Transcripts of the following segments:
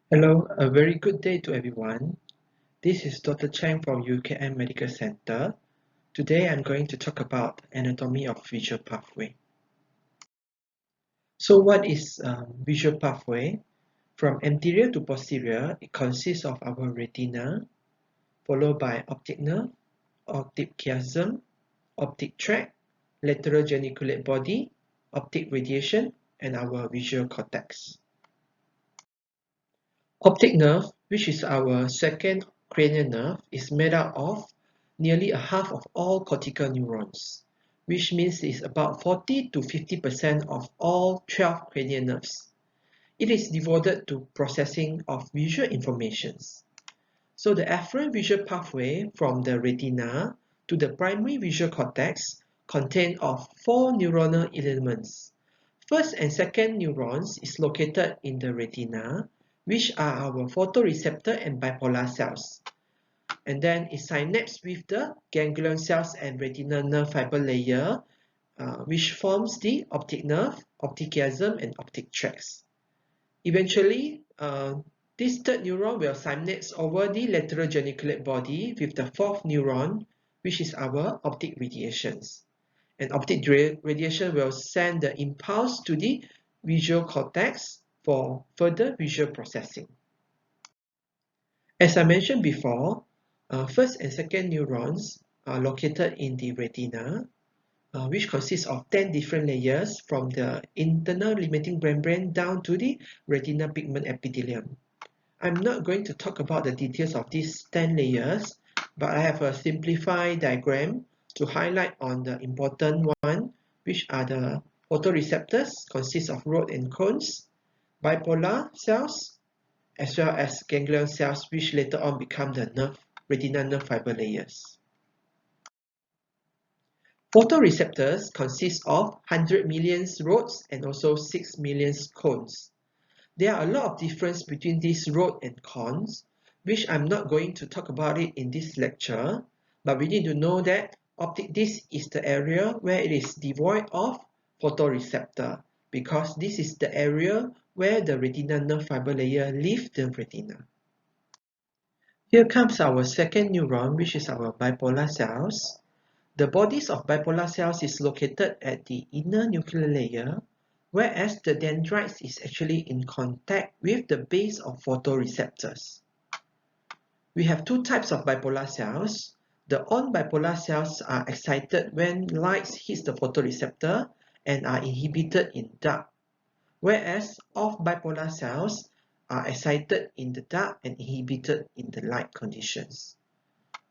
Hello, a very good day to everyone. This is Dr. Cheng from UKM Medical Center. Today I'm going to talk about anatomy of visual pathway. So what is visual pathway? From anterior to posterior, it consists of our retina, followed by optic nerve, optic chiasm, optic tract, lateral geniculate body, optic radiation, and our visual cortex. Optic nerve, which is our second cranial nerve, is made up of nearly a half of all cortical neurons, which means it's about 40 to 50% of all 12 cranial nerves. It is devoted to processing of visual informations. So the afferent visual pathway from the retina to the primary visual cortex contain of 4 neuronal elements. First and second neurons is located in the retina, which are our photoreceptor and bipolar cells. And then it synapses with the ganglion cells and retinal nerve fiber layer, which forms the optic nerve, optic chiasm, and optic tracts. Eventually, this third neuron will synapse over the lateral geniculate body with the fourth neuron, which is our optic radiations. And optic radiation will send the impulse to the visual cortex for further visual processing. As I mentioned before, first and second neurons are located in the retina, which consists of 10 different layers from the internal limiting membrane down to the retinal pigment epithelium. I'm not going to talk about the details of these 10 layers, but I have a simplified diagram to highlight on the important one, which are the photoreceptors, consist of rod and cones, bipolar cells, as well as ganglion cells, which later on become the retinal nerve fiber layers. Photoreceptors consist of 100 million rods and also 6 million cones. There are a lot of difference between these rod and cones, which I'm not going to talk about it in this lecture, but we need to know that optic disc is the area where it is devoid of photoreceptor, because this is the area where the retinal nerve fiber layer leaves the retina. Here comes our second neuron, which is our bipolar cells. The bodies of bipolar cells is located at the inner nuclear layer, whereas the dendrites is actually in contact with the base of photoreceptors. We have two types of bipolar cells. The on bipolar cells are excited when light hits the photoreceptor and are inhibited in dark, whereas off bipolar cells are excited in the dark and inhibited in the light conditions.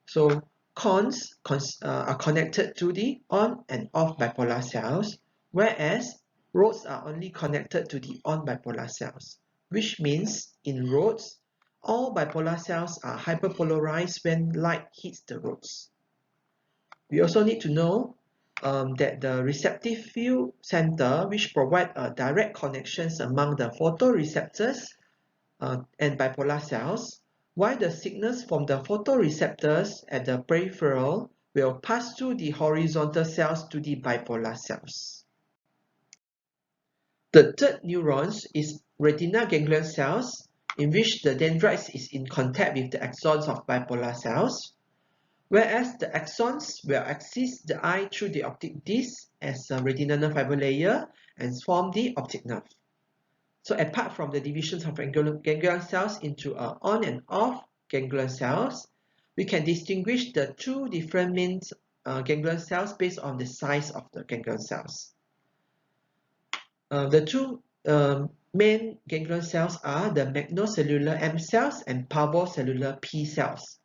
So cones are connected to the on and off bipolar cells, whereas rods are only connected to the on bipolar cells, which means in rods, all bipolar cells are hyperpolarized when light hits the rods. We also need to know that the receptive field center, which provide direct connections among the photoreceptors and bipolar cells, while the signals from the photoreceptors at the peripheral will pass through the horizontal cells to the bipolar cells. The third neurons is retinal ganglion cells, in which the dendrites is in contact with the axons of bipolar cells, whereas the axons will access the eye through the optic disc as a retinal nerve fiber layer and form the optic nerve. So apart from the divisions of ganglion cells into on and off ganglion cells, we can distinguish the two different main ganglion cells based on the size of the ganglion cells. The two main ganglion cells are the magnocellular M cells and parvocellular P cells.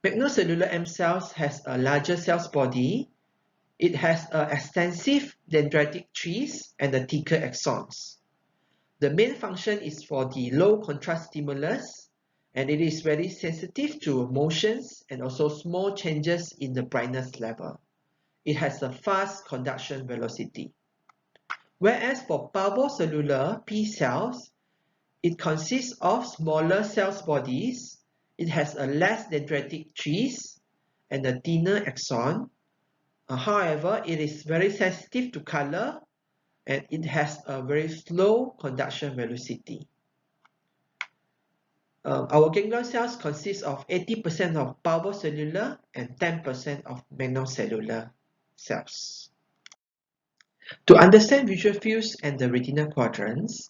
Magnocellular M cells has a larger cells body. It has an extensive dendritic trees and the thicker axons. The main function is for the low contrast stimulus, and it is very sensitive to motions and also small changes in the brightness level. It has a fast conduction velocity. Whereas for parvocellular P cells, it consists of smaller cells bodies. It has a less dendritic trees and a thinner axon. However, it is very sensitive to color and it has a very slow conduction velocity. Our ganglion cells consist of 80% of parvocellular and 10% of monocellular cells. To understand visual fields and the retinal quadrants,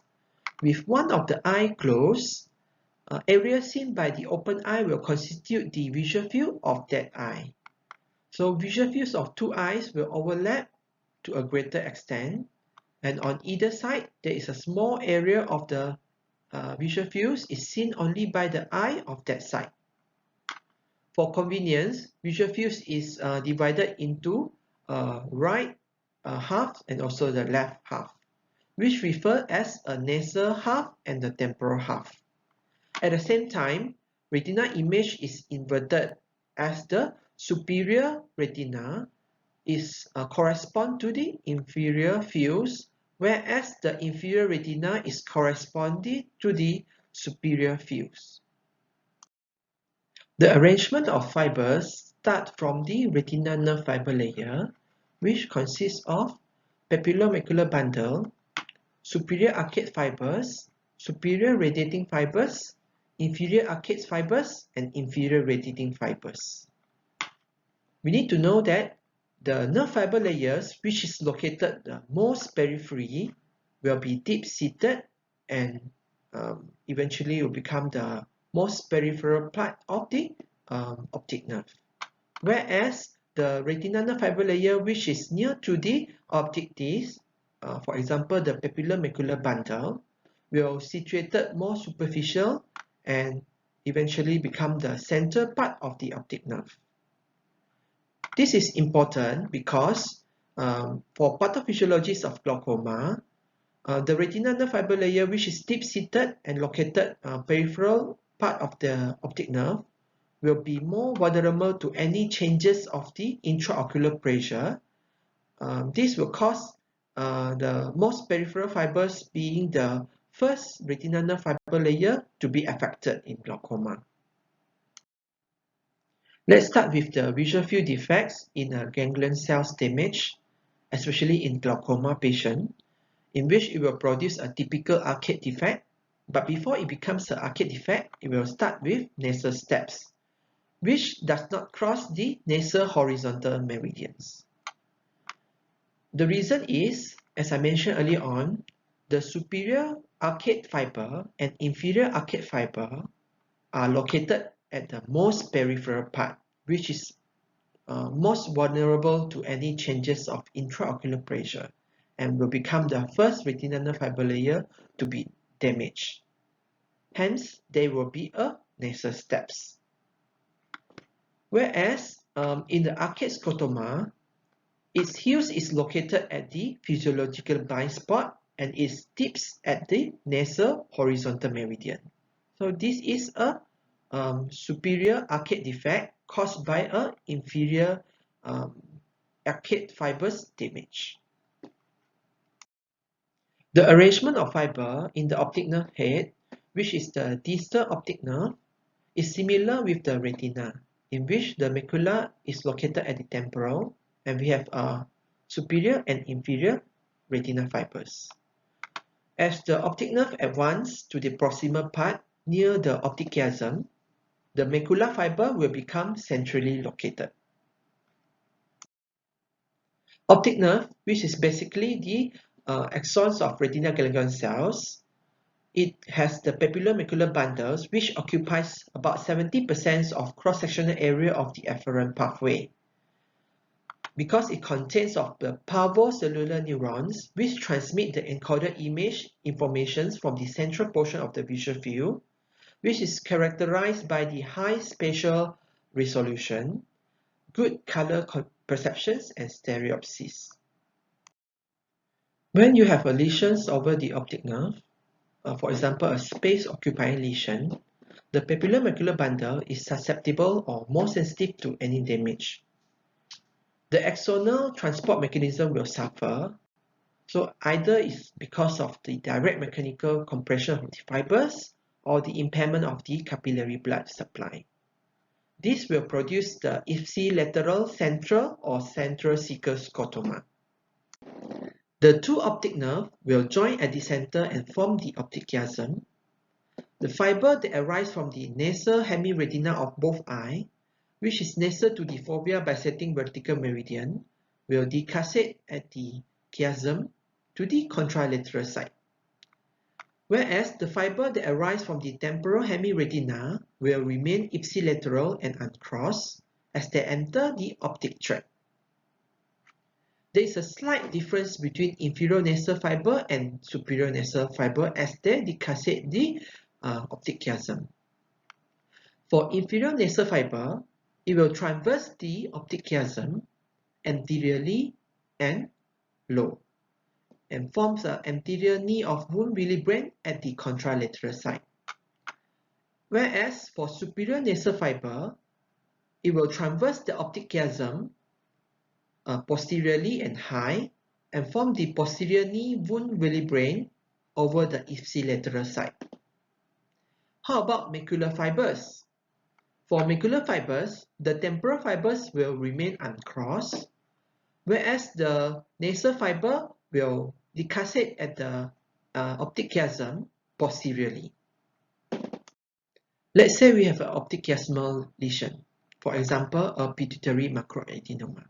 with one of the eye closed, area seen by the open eye will constitute the visual field of that eye. So visual fields of two eyes will overlap to a greater extent, and on either side there is a small area of the visual fields is seen only by the eye of that side. For convenience, visual fields is divided into right half and also the left half, which refer as a nasal half and the temporal half. At the same time, retina image is inverted as the superior retina is correspond to the inferior fields, whereas the inferior retina is corresponding to the superior fields. The arrangement of fibers start from the retinal nerve fiber layer, which consists of papillomacular bundle, superior arcade fibers, superior radiating fibers, inferior arcade fibers, and inferior radiating fibers. We need to know that the nerve fiber layers, which is located the most periphery, will be deep-seated and eventually will become the most peripheral part of the optic nerve. Whereas the retinal nerve fiber layer, which is near to the optic disc, for example, the papillomacular bundle, will situated more superficial and eventually become the center part of the optic nerve. This is important because for pathophysiologists of glaucoma, the retinal nerve fiber layer, which is deep-seated and located peripheral part of the optic nerve, will be more vulnerable to any changes of the intraocular pressure. This will cause the most peripheral fibers being the first retinal nerve fiber layer to be affected in glaucoma. Let's start with the visual field defects in a ganglion cells damage, especially in glaucoma patient, in which it will produce a typical arcade defect. But before it becomes an arcade defect, it will start with nasal steps, which does not cross the nasal horizontal meridians. The reason is, as I mentioned earlier on, the superior arcade fiber and inferior arcade fiber are located at the most peripheral part, which is most vulnerable to any changes of intraocular pressure and will become the first retinal nerve fiber layer to be damaged. Hence, there will be a nasal steps. Whereas in the arcade scotoma, its hue is located at the physiological blind spot and its tips at the nasal horizontal meridian. So this is a superior arcade defect caused by an inferior arcade fibers damage. The arrangement of fiber in the optic nerve head, which is the distal optic nerve, is similar with the retina, in which the macula is located at the temporal, and we have superior and inferior retinal fibers. As the optic nerve advances to the proximal part near the optic chiasm, the macula fiber will become centrally located. Optic nerve, which is basically the axons of retinal ganglion cells, it has the papillomacular bundles, which occupies about 70% of cross-sectional area of the afferent pathway. Because it contains of the parvocellular neurons, which transmit the encoded image information from the central portion of the visual field, which is characterized by the high spatial resolution, good color perceptions, and stereopsis. When you have a lesions over the optic nerve, for example, a space-occupying lesion, the papillomacular bundle is susceptible or more sensitive to any damage. The axonal transport mechanism will suffer, so either it's because of the direct mechanical compression of the fibers or the impairment of the capillary blood supply. This will produce the ipsilateral central or central cecal scotoma. The two optic nerves will join at the center and form the optic chiasm. The fiber that arises from the nasal hemiretina of both eyes, which is nasal to the fovea bisecting vertical meridian, will decussate at the chiasm to the contralateral side. Whereas the fiber that arises from the temporal hemiretina will remain ipsilateral and uncrossed as they enter the optic tract. There is a slight difference between inferior nasal fiber and superior nasal fiber as they decussate the optic chiasm. For inferior nasal fiber, it will traverse the optic chiasm anteriorly and low and forms an anterior knee of wound Willebrand at the contralateral side. Whereas for superior nasal fiber, it will traverse the optic chiasm posteriorly and high and form the posterior knee wound Willebrand over the ipsilateral side. How about macular fibers? For macular fibers, the temporal fibers will remain uncrossed, whereas the nasal fiber will decussate at the optic chiasm posteriorly. Let's say we have an optic chiasmal lesion, for example, a pituitary macroadenoma.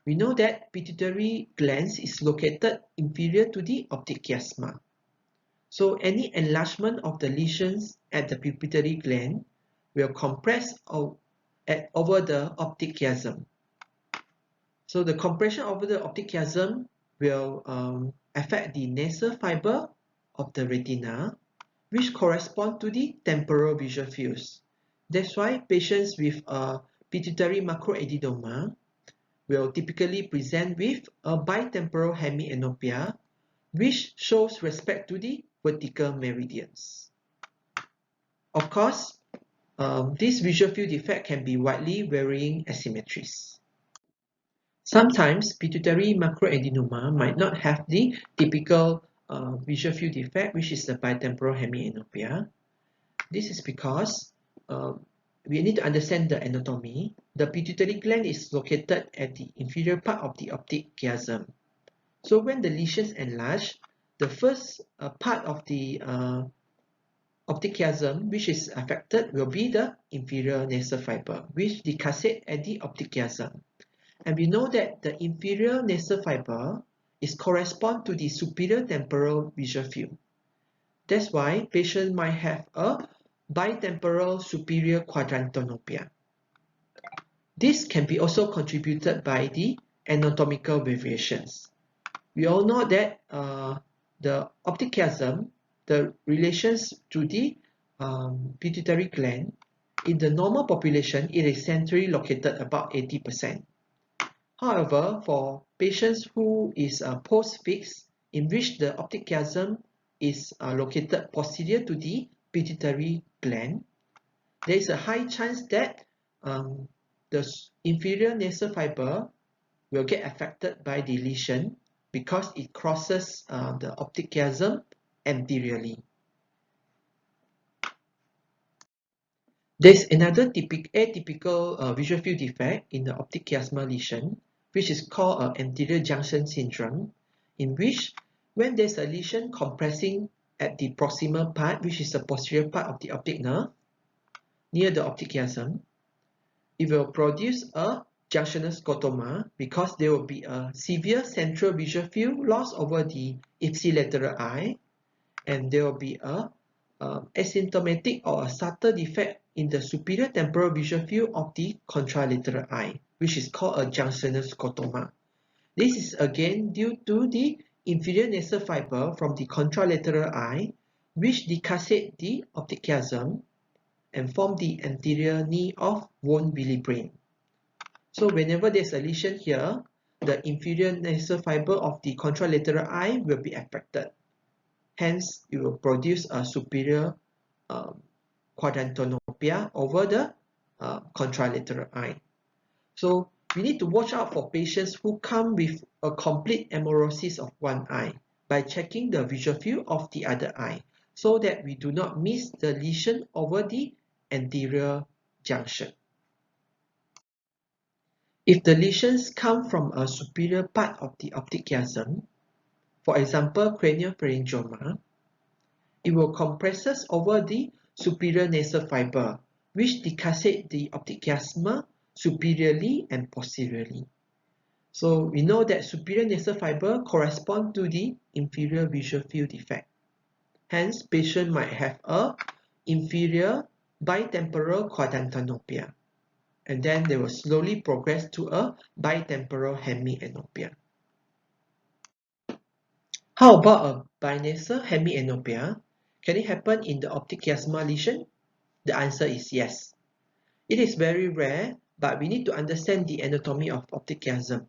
We know that pituitary gland is located inferior to the optic chiasma. So any enlargement of the lesions at the pituitary gland will compress over the optic chiasm. So the compression over the optic chiasm will affect the nasal fiber of the retina, which correspond to the temporal visual fields. That's why patients with a pituitary macroadenoma will typically present with a bitemporal hemianopia, which shows respect to the vertical meridians. Of course, this visual field defect can be widely varying asymmetries. Sometimes pituitary macroadenoma might not have the typical visual field defect, which is the bitemporal hemianopia. This is because we need to understand the anatomy. The pituitary gland is located at the inferior part of the optic chiasm. So when the lesions enlarge, the first part of the optic chiasm which is affected will be the inferior nasal fiber, which decussate at the optic chiasm. And we know that the inferior nasal fiber is correspond to the superior temporal visual field. That's why patient might have a bitemporal superior quadrantanopia. This can be also contributed by the anatomical variations. We all know that the optic chiasm, the relations to the pituitary gland, in the normal population, it is centrally located about 80%. However, for patients who is post-fixed, in which the optic chiasm is located posterior to the pituitary gland, there is a high chance that the inferior nasal fiber will get affected by the lesion because it crosses the optic chiasm anteriorly. There's another atypical visual field defect in the optic chiasmal lesion, which is called anterior junction syndrome, in which when there's a lesion compressing at the proximal part, which is the posterior part of the optic nerve, near the optic chiasm, it will produce a junctional scotoma because there will be a severe central visual field loss over the ipsilateral eye, and there will be a asymptomatic or a subtle defect in the superior temporal visual field of the contralateral eye, which is called a junctional scotoma. This is again due to the inferior nasal fiber from the contralateral eye, which decussate the optic chiasm and form the anterior knee of wound Willebrand. So whenever there's a lesion here, the inferior nasal fiber of the contralateral eye will be affected. Hence, it will produce a superior quadrantanopia over the contralateral eye. So we need to watch out for patients who come with a complete amaurosis of one eye by checking the visual field of the other eye, so that we do not miss the lesion over the anterior junction. If the lesions come from a superior part of the optic chiasm, for example, craniopharyngioma, it will compresses over the superior nasal fiber, which decussate the optic chiasma superiorly and posteriorly. So we know that superior nasal fiber correspond to the inferior visual field defect. Hence, patient might have a inferior bitemporal quadrantanopia, and then they will slowly progress to a bitemporal hemianopia. How about a binasal hemianopia? Can it happen in the optic chiasma lesion? The answer is yes. It is very rare, but we need to understand the anatomy of optic chiasm.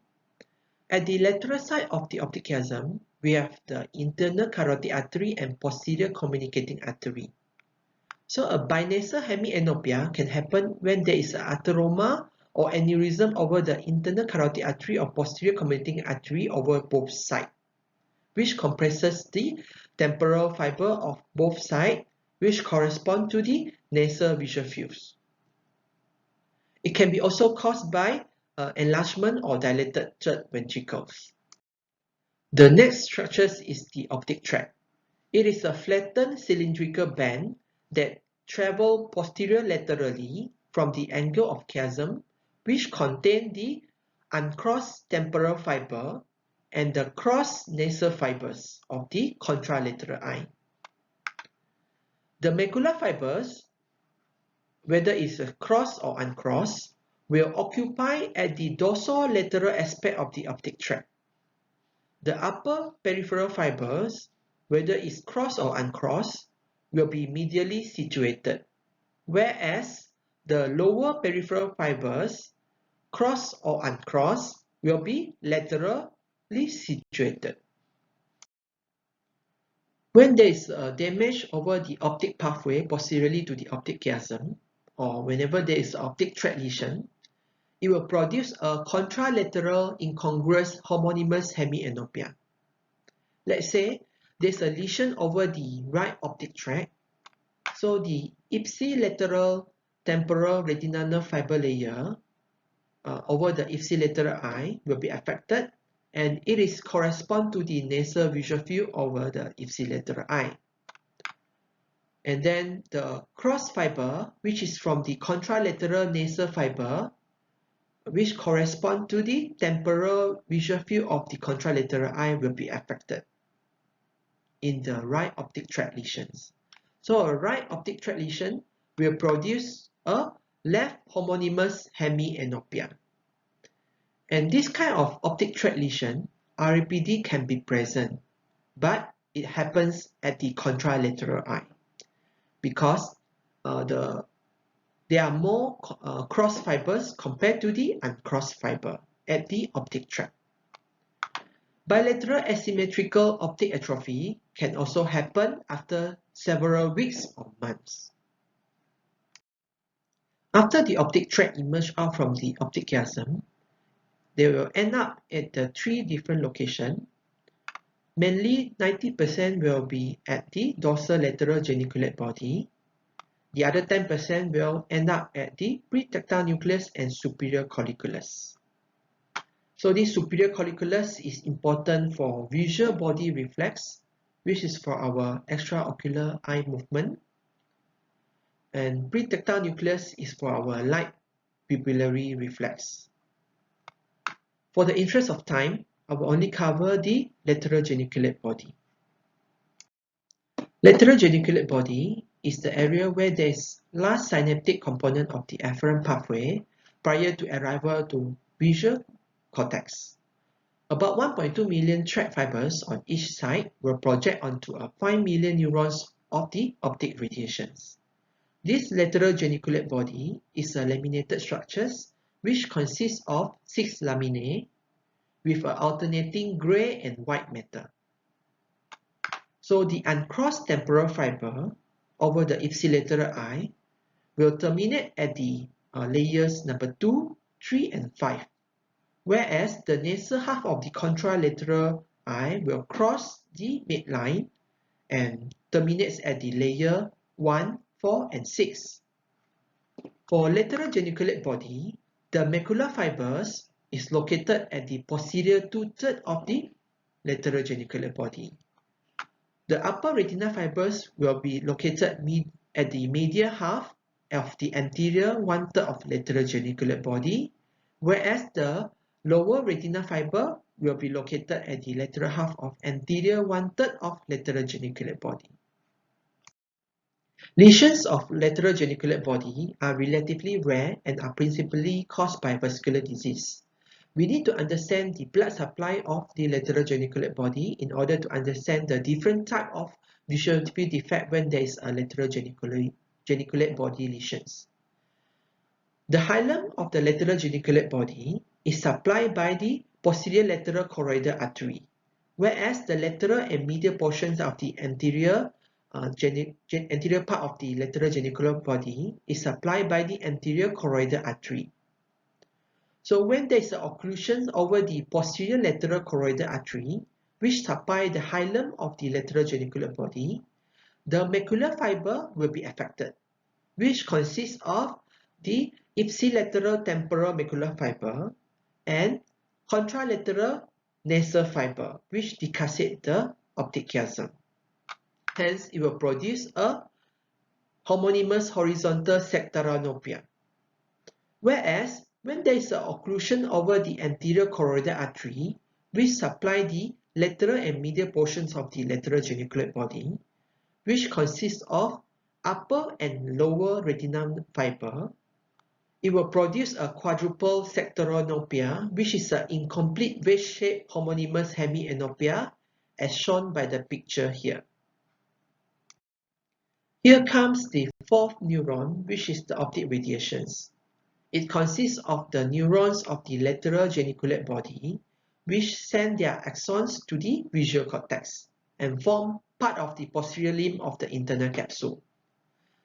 At the lateral side of the optic chiasm, we have the internal carotid artery and posterior communicating artery. So a binasal hemianopia can happen when there is an atheroma or aneurysm over the internal carotid artery or posterior communicating artery over both sides, which compresses the temporal fiber of both sides, which correspond to the nasal visual fields. It can be also caused by enlargement or dilated third ventricles. The next structure is the optic tract. It is a flattened cylindrical band that travels posterior laterally from the angle of chiasm, which contain the uncrossed temporal fiber and the crossed nasal fibers of the contralateral eye. The macular fibers, whether it's a crossed or uncrossed, will occupy at the dorsolateral aspect of the optic tract. The upper peripheral fibers, whether it's crossed or uncrossed, will be medially situated, whereas the lower peripheral fibers, crossed or uncrossed, will be laterally situated. When there is a damage over the optic pathway posteriorly to the optic chiasm, or whenever there is an optic tract lesion, it will produce a contralateral incongruous homonymous hemianopia. Let's say there's a lesion over the right optic tract, so the ipsilateral temporal retinal nerve fiber layer over the ipsilateral eye will be affected, and it is correspond to the nasal visual field over the ipsilateral eye. And then the cross fiber, which is from the contralateral nasal fiber, which correspond to the temporal visual field of the contralateral eye, will be affected in the right optic tract lesions. So a right optic tract lesion will produce a left homonymous hemianopia. And this kind of optic tract lesion, RAPD can be present, but it happens at the contralateral eye because there are more cross fibers compared to the uncrossed fiber at the optic tract. Bilateral asymmetrical optic atrophy can also happen after several weeks or months. After the optic tract emerges out from the optic chiasm, they will end up at the 3 different locations. Mainly 90% will be at the dorsolateral geniculate body. The other 10% will end up at the pretactile nucleus and superior colliculus. So this superior colliculus is important for visual body reflex, which is for our extraocular eye movement. And pretactile nucleus is for our light pupillary reflex. For the interest of time, I will only cover the lateral geniculate body. Lateral geniculate body is the area where there is last synaptic component of the afferent pathway prior to arrival to visual cortex. About 1.2 million tract fibers on each side will project onto a 5 million neurons of the optic radiations. This lateral geniculate body is a laminated structure which consists of 6 laminae with an alternating grey and white matter. So the uncrossed temporal fiber over the ipsilateral eye will terminate at the layers number 2, 3, and 5, whereas the nasal half of the contralateral eye will cross the midline and terminates at the layer 1, 4, and 6. For lateral geniculate body, the macular fibers is located at the posterior 2/3 of the lateral geniculate body. The upper retina fibers will be located at the medial half of the anterior one-third of lateral geniculate body, whereas the lower retina fiber will be located at the lateral half of anterior one-third of lateral geniculate body. Lesions of lateral geniculate body are relatively rare and are principally caused by vascular disease. We need to understand the blood supply of the lateral geniculate body in order to understand the different type of visual field defect when there is a lateral geniculate body lesions. The hilum of the lateral geniculate body is supplied by the posterior lateral choroidal artery, whereas the lateral and medial portions of the anterior part of the lateral geniculate body is supplied by the anterior choroidal artery. So when there is an occlusion over the posterior lateral choroidal artery, which supply the hilum of the lateral geniculate body, the macular fiber will be affected, which consists of the ipsilateral temporal macular fiber and contralateral nasal fiber, which decussate the optic chiasm. Hence, it will produce a homonymous horizontal sectoranopia. Whereas, when there is an occlusion over the anterior choroidal artery, which supply the lateral and medial portions of the lateral geniculate body, which consists of upper and lower retinal fiber, it will produce a quadruple sectoranopia, which is an incomplete wedge-shaped homonymous hemianopia, as shown by the picture here. Here comes the fourth neuron, which is the optic radiations. It consists of the neurons of the lateral geniculate body, which send their axons to the visual cortex and form part of the posterior limb of the internal capsule.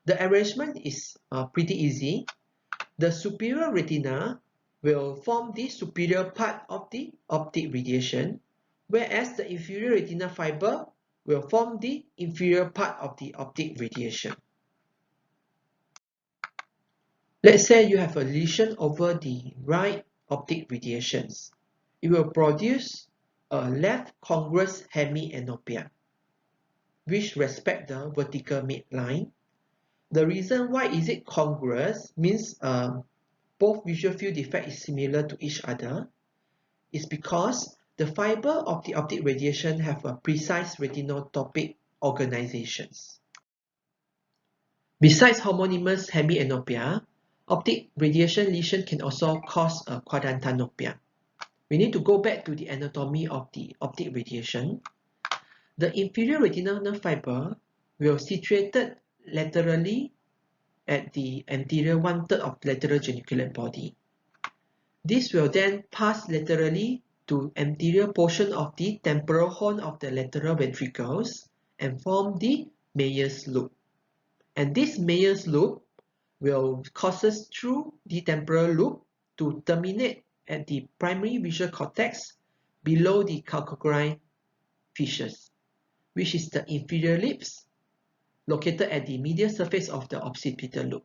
The arrangement is pretty easy. The superior retina will form the superior part of the optic radiation, whereas the inferior retina fiber will form the inferior part of the optic radiation. Let's say you have a lesion over the right optic radiations. It will produce a left congruous hemianopia, which respect the vertical midline. The reason why is it congruous means both visual field defect is similar to each other is because the fiber of the optic radiation have a precise retinotopic organizations. Besides homonymous hemianopia, optic radiation lesion can also cause a quadrantanopia. We need to go back to the anatomy of the optic radiation. The inferior retinal fiber will situated laterally at the anterior one-third of lateral geniculate body. This will then pass laterally to anterior portion of the temporal horn of the lateral ventricles and form the Meyer's loop. And this Meyer's loop will courses through the temporal loop to terminate at the primary visual cortex below the calcocrine fissures, which is the inferior ellipse located at the medial surface of the occipital loop.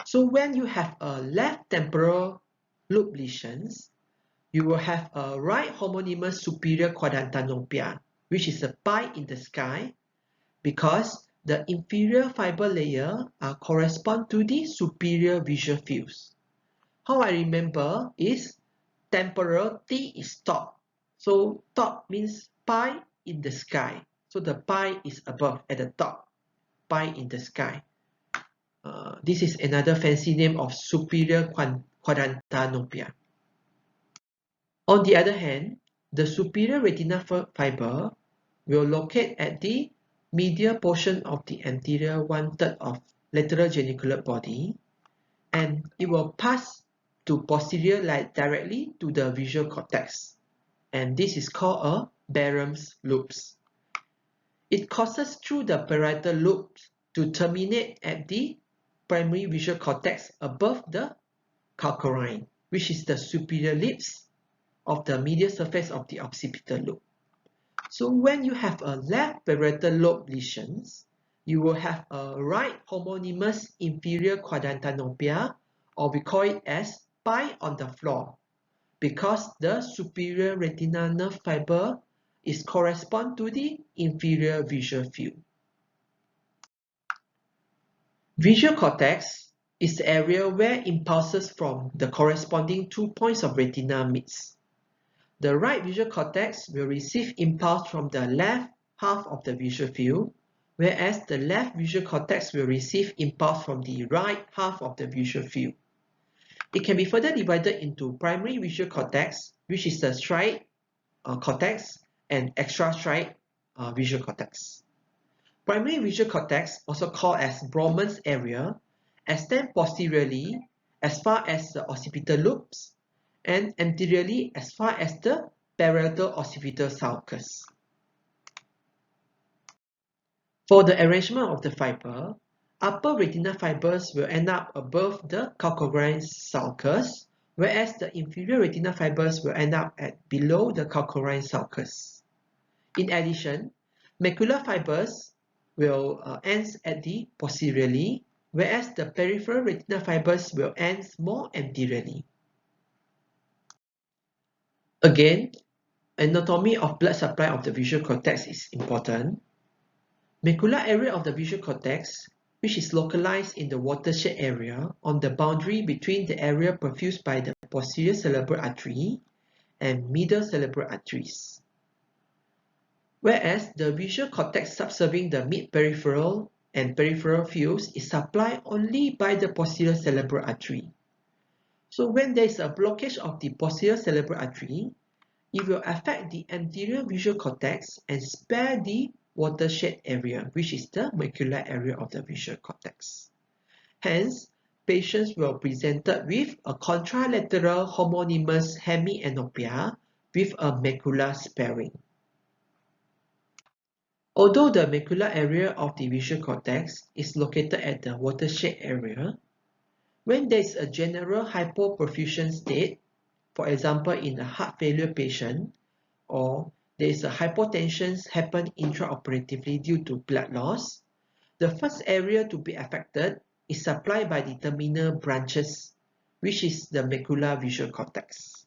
So when you have a left temporal loop lesions, you will have a right homonymous superior quadrantanopia, which is a pie in the sky, because the inferior fiber layer correspond to the superior visual fields. How I remember is temporal T is top. So top means pie in the sky. So the pie is above at the top, pie in the sky. This is another fancy name of superior quadrantanopia. On the other hand, the superior retinal fiber will locate at the medial portion of the anterior one-third of lateral geniculate body, and it will pass to posterior directly to the visual cortex, and this is called a Barham's loops. It courses through the parietal loops to terminate at the primary visual cortex above the calcocrine, which is the superior ellipse of the medial surface of the occipital loop. So when you have a left parietal lobe lesions, you will have a right homonymous inferior quadrantanopia, or we call it as pie on the floor, because the superior retinal nerve fiber is correspond to the inferior visual field. Visual cortex is the area where impulses from the corresponding 2 points of retina meets. The right visual cortex will receive impulse from the left half of the visual field, whereas the left visual cortex will receive impulse from the right half of the visual field. It can be further divided into primary visual cortex, which is the striate cortex, and extrastriate visual cortex. Primary visual cortex, also called as Broman's area, extends posteriorly as far as the occipital lobes and anteriorly as far as the parietal occipital sulcus. For the arrangement of the fiber, upper retinal fibers will end up above the calcareous sulcus, whereas the inferior retinal fibers will end up below the calcareous sulcus. In addition, macular fibers will end at the posteriorly, whereas the peripheral retinal fibers will end more anteriorly. Again, anatomy of blood supply of the visual cortex is important. Macular area of the visual cortex, which is localized in the watershed area on the boundary between the area perfused by the posterior cerebral artery and middle cerebral arteries. Whereas the visual cortex subserving the mid-peripheral and peripheral fields is supplied only by the posterior cerebral artery. So when there is a blockage of the posterior cerebral artery, it will affect the anterior visual cortex and spare the watershed area, which is the macular area of the visual cortex. Hence, patients will be presented with a contralateral homonymous hemianopia with a macular sparing. Although the macular area of the visual cortex is located at the watershed area, when there is a general hypoperfusion state, for example in a heart failure patient, or there is a hypotension happen intraoperatively due to blood loss, the first area to be affected is supplied by the terminal branches, which is the macular visual cortex.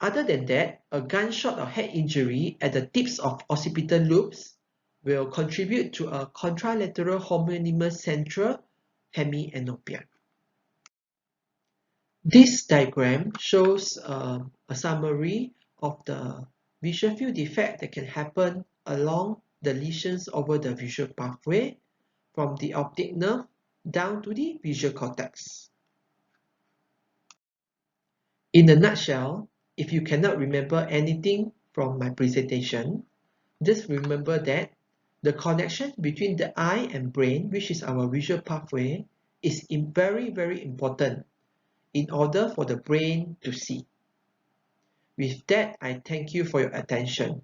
Other than that, a gunshot or head injury at the tips of occipital lobes will contribute to a contralateral homonymous central hemianopia. This diagram shows a summary of the visual field defect that can happen along the lesions over the visual pathway from the optic nerve down to the visual cortex. In a nutshell, if you cannot remember anything from my presentation, just remember that the connection between the eye and brain, which is our visual pathway, is very, very important in order for the brain to see. With that, I thank you for your attention.